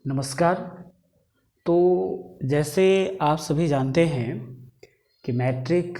नमस्कार। तो जैसे आप सभी जानते हैं कि मैट्रिक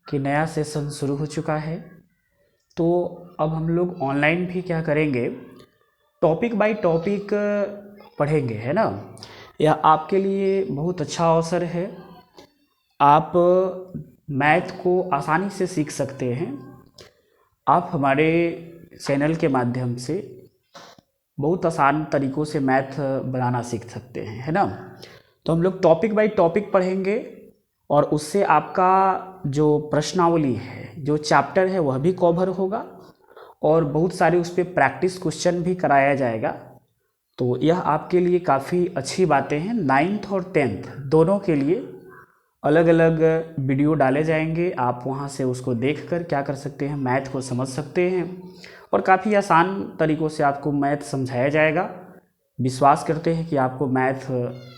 की नया सेशन शुरू हो चुका है। तो अब हम लोग ऑनलाइन भी क्या करेंगे, टॉपिक बाय टॉपिक पढ़ेंगे, है ना। यह आपके लिए बहुत अच्छा अवसर है। आप मैथ को आसानी से सीख सकते हैं। आप हमारे चैनल के माध्यम से बहुत आसान तरीक़ों से मैथ बनाना सीख सकते हैं, है ना। तो हम लोग टॉपिक बाय टॉपिक पढ़ेंगे और उससे आपका जो प्रश्नावली है, जो चैप्टर है, वह भी कवर होगा और बहुत सारे उस पर प्रैक्टिस क्वेश्चन भी कराया जाएगा। तो यह आपके लिए काफ़ी अच्छी बातें हैं। 9th और 10th दोनों के लिए अलग अलग वीडियो डाले जाएंगे। आप वहां से उसको देखकर क्या कर सकते हैं, मैथ को समझ सकते हैं और काफ़ी आसान तरीक़ों से आपको मैथ समझाया जाएगा। विश्वास करते हैं कि आपको मैथ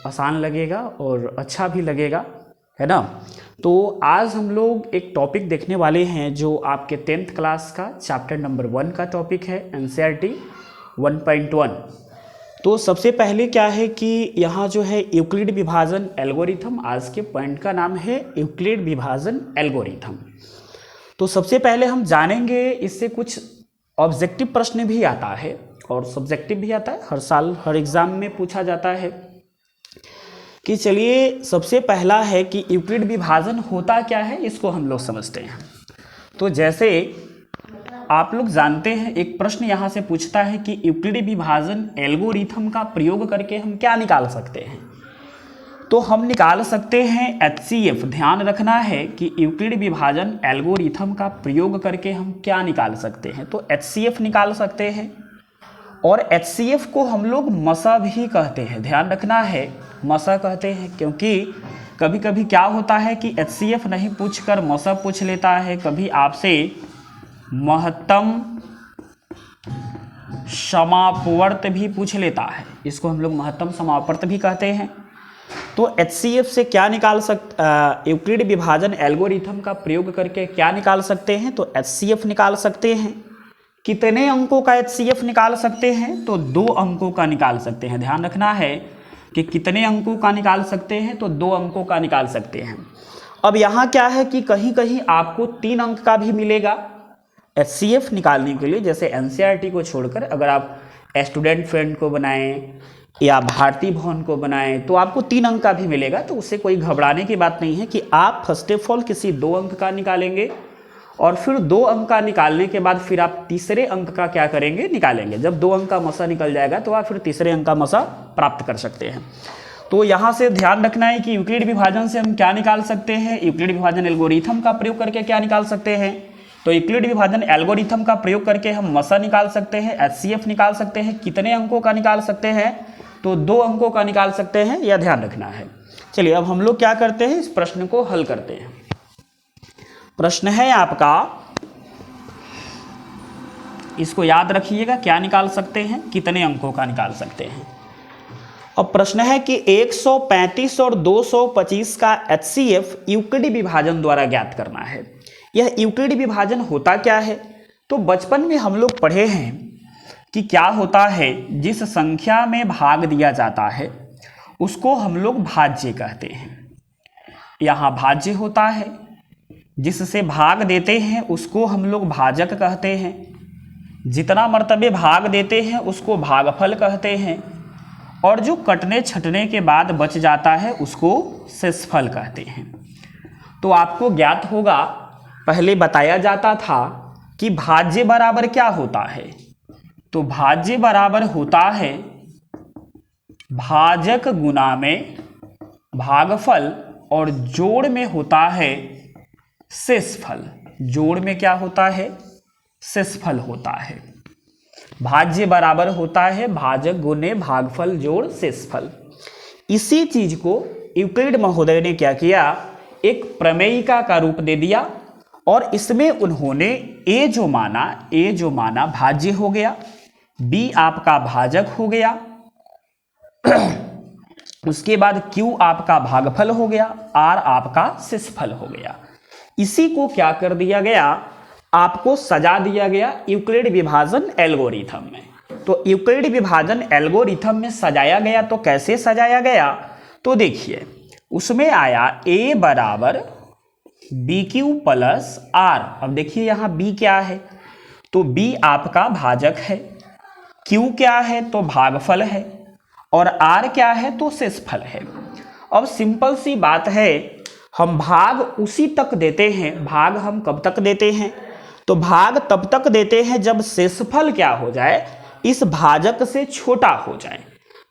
आसान लगेगा और अच्छा भी लगेगा, है ना। तो आज हम लोग एक टॉपिक देखने वाले हैं जो आपके 10th क्लास का चैप्टर नंबर 1 का टॉपिक है, NCERT 1.1। तो सबसे पहले क्या है कि यहाँ जो है यूक्लिड विभाजन एल्गोरिथम, आज के पॉइंट का नाम है यूक्लिड विभाजन एल्गोरिथम। तो सबसे पहले हम जानेंगे, इससे कुछ ऑब्जेक्टिव प्रश्न भी आता है और सब्जेक्टिव भी आता है, हर साल हर एग्जाम में पूछा जाता है। कि चलिए सबसे पहला है कि यूक्लिड विभाजन होता क्या है, इसको हम लोग समझते हैं। तो जैसे आप लोग जानते हैं, एक प्रश्न यहाँ से पूछता है कि यूक्लिड विभाजन एल्गोरिथम का प्रयोग करके हम क्या निकाल सकते हैं। तो हम निकाल सकते हैं HCF। ध्यान रखना है कि यूक्लिड विभाजन एल्गोरिथम का प्रयोग करके हम क्या निकाल सकते हैं। तो HCF निकाल सकते हैं और HCF को हम लोग मसा भी कहते हैं। ध्यान रखना है, मसा कहते हैं, क्योंकि कभी कभी क्या होता है कि HCF नहीं पूछकर मसा पूछ लेता है। कभी आपसे महत्तम समापवर्त भी पूछ लेता है, इसको हम लोग महत्तम समापवर्त भी कहते हैं। तो HCF से क्या निकाल यूक्लिड विभाजन एल्गोरिथम का प्रयोग करके क्या निकाल सकते हैं। तो HCF निकाल सकते हैं। कितने अंकों का HCF निकाल सकते हैं। तो 2 अंकों का निकाल सकते हैं। ध्यान रखना है कि कितने अंकों का निकाल सकते हैं, तो 2 अंकों का निकाल सकते हैं। अब यहाँ क्या है कि कहीं कहीं आपको 3 अंक का भी मिलेगा HCF निकालने के लिए। जैसे NCERT को छोड़कर अगर आप स्टूडेंट फ्रेंड को बनाएं या भारती भवन को बनाएं तो आपको 3 अंक का भी मिलेगा। तो उससे कोई घबराने की बात नहीं है कि आप फर्स्ट ऑफ ऑल किसी 2 अंक का निकालेंगे और फिर 2 अंक का निकालने के बाद फिर आप तीसरे अंक का क्या करेंगे, निकालेंगे। जब 2 अंक का मसा निकल जाएगा तो आप फिर तीसरे अंक का मसा प्राप्त कर सकते हैं। तो यहाँ से ध्यान रखना है कि यूक्लिड विभाजन से हम क्या निकाल सकते हैं, यूक्लिड विभाजन एल्गोरिथम का प्रयोग करके क्या निकाल सकते हैं। तो यूक्लिड विभाजन एल्गोरिथम का प्रयोग करके हम मसा निकाल सकते हैं, HCF निकाल सकते हैं। कितने अंकों का निकाल सकते हैं, तो 2 अंकों का निकाल सकते हैं, यह ध्यान रखना है। चलिए अब हम लोग क्या करते हैं, इस प्रश्न को हल करते हैं। प्रश्न है आपका, इसको याद रखिएगा, क्या निकाल सकते हैं, कितने अंकों का निकाल सकते हैं। अब प्रश्न है कि 135 और 225 का HCF यूक्लिड विभाजन द्वारा ज्ञात करना है। यह यूक्लिड विभाजन होता क्या है। तो बचपन में हम लोग पढ़े हैं कि क्या होता है, जिस संख्या में भाग दिया जाता है उसको हम लोग भाज्य कहते हैं। यहाँ भाज्य होता है, जिससे भाग देते हैं उसको हम लोग भाजक कहते हैं। जितना मर्तबे भाग देते हैं उसको भागफल कहते हैं और जो कटने छटने के बाद बच जाता है उसको शेषफल कहते हैं। तो आपको ज्ञात होगा, पहले बताया जाता था कि भाज्य बराबर क्या होता है। तो भाज्य बराबर होता है भाजक गुना में भागफल और जोड़ में होता है शेषफल। जोड़ में क्या होता है, शेषफल होता है। भाज्य बराबर होता है भाजक गुने भागफल जोड़ शेषफल। इसी चीज को यूक्लिड महोदय ने क्या किया, एक प्रमेयिका का रूप दे दिया और इसमें उन्होंने ए जो माना भाज्य हो गया, बी आपका भाजक हो गया, उसके बाद क्यू आपका भागफल हो गया, आर आपका शेषफल हो गया। इसी को क्या कर दिया गया, आपको सजा दिया गया यूक्लिड विभाजन एल्गोरिथम में। तो यूक्लिड विभाजन एल्गोरिथम में सजाया गया, तो कैसे सजाया गया, तो देखिए उसमें आया a बराबर बी क्यू प्लस आर। अब देखिए यहाँ b क्या है, तो b आपका भाजक है, q क्या है तो भागफल है, और r क्या है तो शेषफल है। अब सिंपल सी बात है, हम भाग उसी तक देते हैं, भाग हम कब तक देते हैं, तो भाग तब तक देते हैं जब शेषफल क्या हो जाए, इस भाजक से छोटा हो जाए।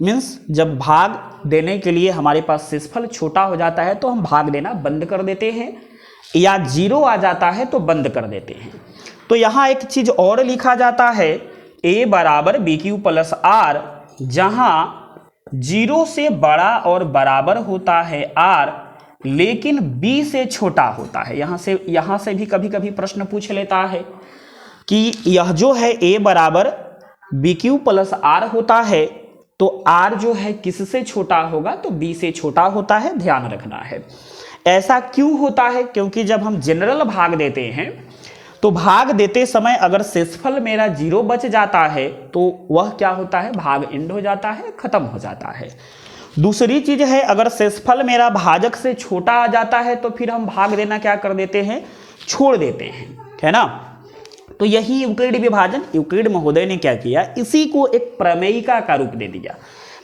मीन्स जब भाग देने के लिए हमारे पास शेषफल छोटा हो जाता है तो हम भाग देना बंद कर देते हैं, या जीरो आ जाता है तो बंद कर देते हैं। तो यहाँ एक चीज और लिखा जाता है, a बराबर बी क्यू प्लस आर, जहाँ जीरो से बड़ा और बराबर होता है r, लेकिन b से छोटा होता है। यहाँ से भी कभी कभी प्रश्न पूछ लेता है कि यह जो है a बराबर बी क्यू प्लस आर होता है, तो r जो है किससे छोटा होगा, तो b से छोटा होता है, ध्यान रखना है। ऐसा क्यों होता है, क्योंकि जब हम जनरल भाग देते हैं तो भाग देते समय अगर शेषफल मेरा जीरो बच जाता है तो वह क्या होता है, भाग एंड हो जाता है, खत्म हो जाता है। दूसरी चीज है, अगर शेषफल मेरा भाजक से छोटा आ जाता है तो फिर हम भाग देना क्या कर देते हैं, छोड़ देते हैं, है ना। तो यही यूक्लिड विभाजन, यूक्लिड महोदय ने क्या किया, इसी को एक प्रमेयिका का रूप दे दिया।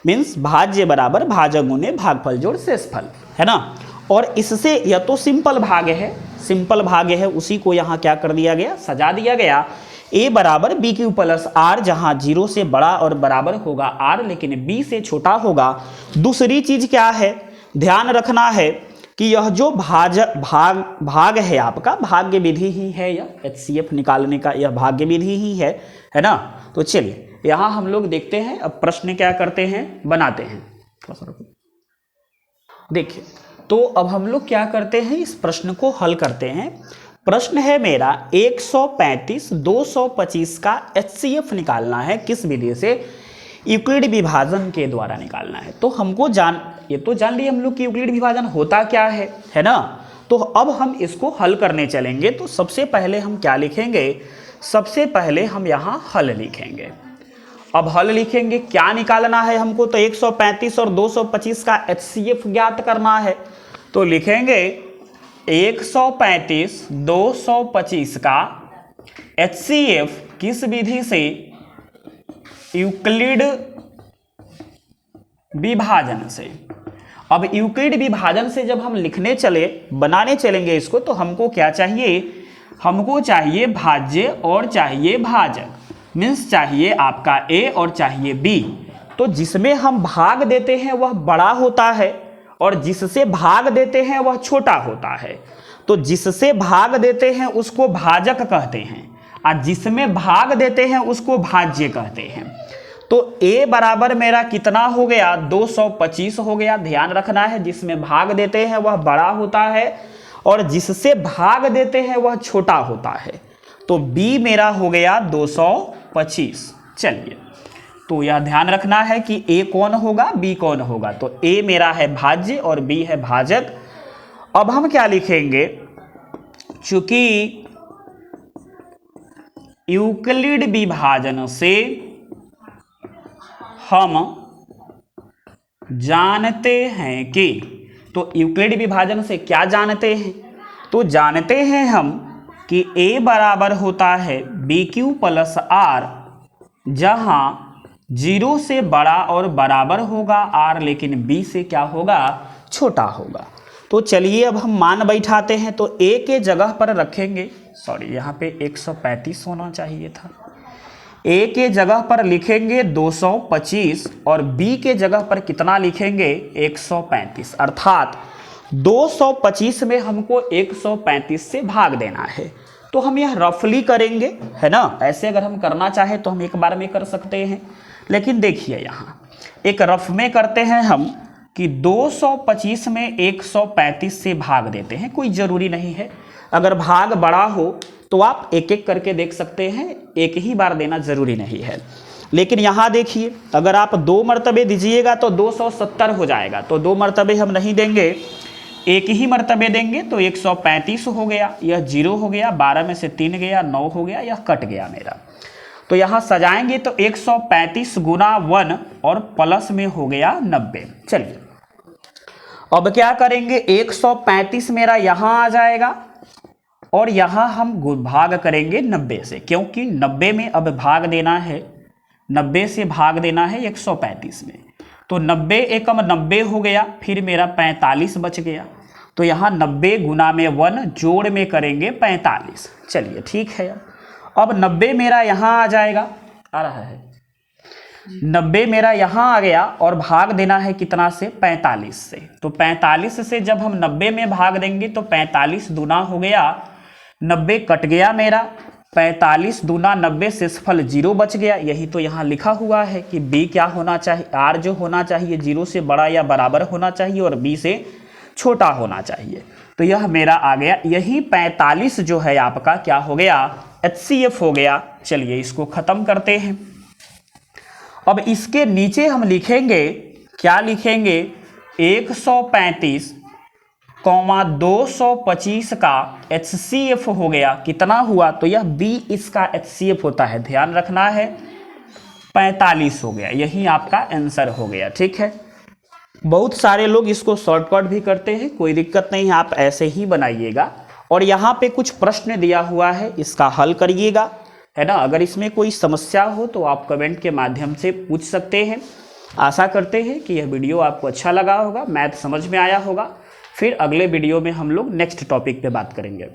मीन्स भाज्य बराबर भाजक गुने भागफल जोड़ शेषफल, है ना। और इससे यह तो सिंपल भाग है, सिंपल भाग है, उसी को यहाँ क्या कर दिया गया, सजा दिया गया। a बराबर बी क्यू प्लस आर, जहाँ जीरो से बड़ा और बराबर होगा r, लेकिन b से छोटा होगा। दूसरी चीज क्या है, ध्यान रखना है कि यह जो भाग है आपका, भाग्य विधि ही है, यह HCF निकालने का यह भाग्य विधि ही है ना। तो चलिए यहाँ हम लोग देखते हैं, अब प्रश्न क्या करते हैं, बनाते हैं। थोड़ा सा रुको, देखिए तो अब हम लोग क्या करते हैं, इस प्रश्न को हल करते हैं। प्रश्न है मेरा 135 225 का HCF निकालना है, किस विधि से, यूक्लिड विभाजन के द्वारा निकालना है। तो हमको ये तो जान लिए हम लोग कि यूक्लिड विभाजन होता क्या है ना। तो अब हम इसको हल करने चलेंगे। तो सबसे पहले हम क्या लिखेंगे, सबसे पहले हम यहाँ हल लिखेंगे। अब हल लिखेंगे, क्या निकालना है हमको, तो 135 और 225 का HCF ज्ञात करना है। तो लिखेंगे 135 225 का HCF किस विधि से, यूक्लिड विभाजन से। अब यूक्लिड विभाजन से जब हम लिखने चले, बनाने चलेंगे इसको, तो हमको क्या चाहिए, हमको चाहिए भाज्य और चाहिए भाजक। मीन्स चाहिए आपका a और चाहिए b। तो जिसमें हम भाग देते हैं वह बड़ा होता है और जिससे भाग देते हैं वह छोटा होता है। तो जिससे भाग देते हैं उसको भाजक कहते हैं और जिसमें भाग देते हैं उसको भाज्य कहते हैं। तो a बराबर मेरा कितना हो गया, 225 हो गया। ध्यान रखना है, जिसमें भाग देते हैं वह बड़ा होता है और जिससे भाग देते हैं वह छोटा होता है। तो b मेरा हो गया 225। चलिए, तो यह ध्यान रखना है कि a कौन होगा, b कौन होगा। तो a मेरा है भाज्य और b है भाजक। अब हम क्या लिखेंगे, चूंकि यूक्लिड विभाजन से हम जानते हैं कि, तो यूक्लिड विभाजन से क्या जानते हैं, तो जानते हैं हम कि a बराबर होता है बी क्यू प्लस आर, जहां जीरो से बड़ा और बराबर होगा r, लेकिन b से क्या होगा, छोटा होगा। तो चलिए अब हम मान बैठाते हैं। तो a के जगह पर रखेंगे, सॉरी यहाँ पे 135 होना चाहिए था, a के जगह पर लिखेंगे 225 और b के जगह पर कितना लिखेंगे, 135। अर्थात 225 में हमको 135 से भाग देना है। तो हम यह रफली करेंगे, है ना। ऐसे अगर हम करना चाहे तो हम एक बार में कर सकते हैं, लेकिन देखिए यहाँ एक रफ में करते हैं हम कि 225 में 135 से भाग देते हैं। कोई ज़रूरी नहीं है, अगर भाग बड़ा हो तो आप एक एक करके देख सकते हैं, एक ही बार देना ज़रूरी नहीं है। लेकिन यहाँ देखिए, अगर आप 2 मरतबे दीजिएगा तो 270 हो जाएगा। तो 2 मरतबे हम नहीं देंगे, एक ही मरतबे देंगे। तो 135 हो गया, यह 0 हो गया, 12 में से 3 गया, 9 हो गया, यह कट गया मेरा। तो यहाँ सजाएंगे तो 135 गुना 1 और प्लस में हो गया 90। चलिए अब क्या करेंगे, 135 मेरा यहाँ आ जाएगा और यहाँ हम भाग करेंगे 90 से, क्योंकि 90 में अब भाग देना है, 90 से भाग देना है 135 में। तो 90 एकम 90 हो गया, फिर मेरा 45 बच गया। तो यहाँ 90 गुना में 1 जोड़ में करेंगे 45। चलिए ठीक है, अब 90 मेरा यहाँ आ जाएगा, आ रहा है 90 मेरा यहाँ आ गया और भाग देना है कितना से, 45 से। तो 45 से जब हम 90 में भाग देंगे तो 45 दूना हो गया, 90 कट गया मेरा, 45 दूना 90, शेषफल 0 बच गया। यही तो यहाँ लिखा हुआ है कि b क्या होना चाहिए, r जो होना चाहिए 0 से बड़ा या बराबर होना चाहिए और b से छोटा होना चाहिए। तो यह मेरा आ गया, यही 45 जो है आपका क्या हो गया, HCF हो गया। चलिए इसको खत्म करते हैं। अब इसके नीचे हम लिखेंगे, क्या लिखेंगे, 135 225 का HCF हो गया, कितना हुआ, तो यह B इसका HCF होता है, ध्यान रखना है, 45 हो गया। यही आपका आंसर हो गया। ठीक है, बहुत सारे लोग इसको शॉर्टकट भी करते हैं, कोई दिक्कत नहीं, आप ऐसे ही बनाइएगा। और यहाँ पे कुछ प्रश्न दिया हुआ है, इसका हल करिएगा, है ना। अगर इसमें कोई समस्या हो तो आप कमेंट के माध्यम से पूछ सकते हैं। आशा करते हैं कि यह वीडियो आपको अच्छा लगा होगा, मैथ समझ में आया होगा। फिर अगले वीडियो में हम लोग नेक्स्ट टॉपिक पे बात करेंगे।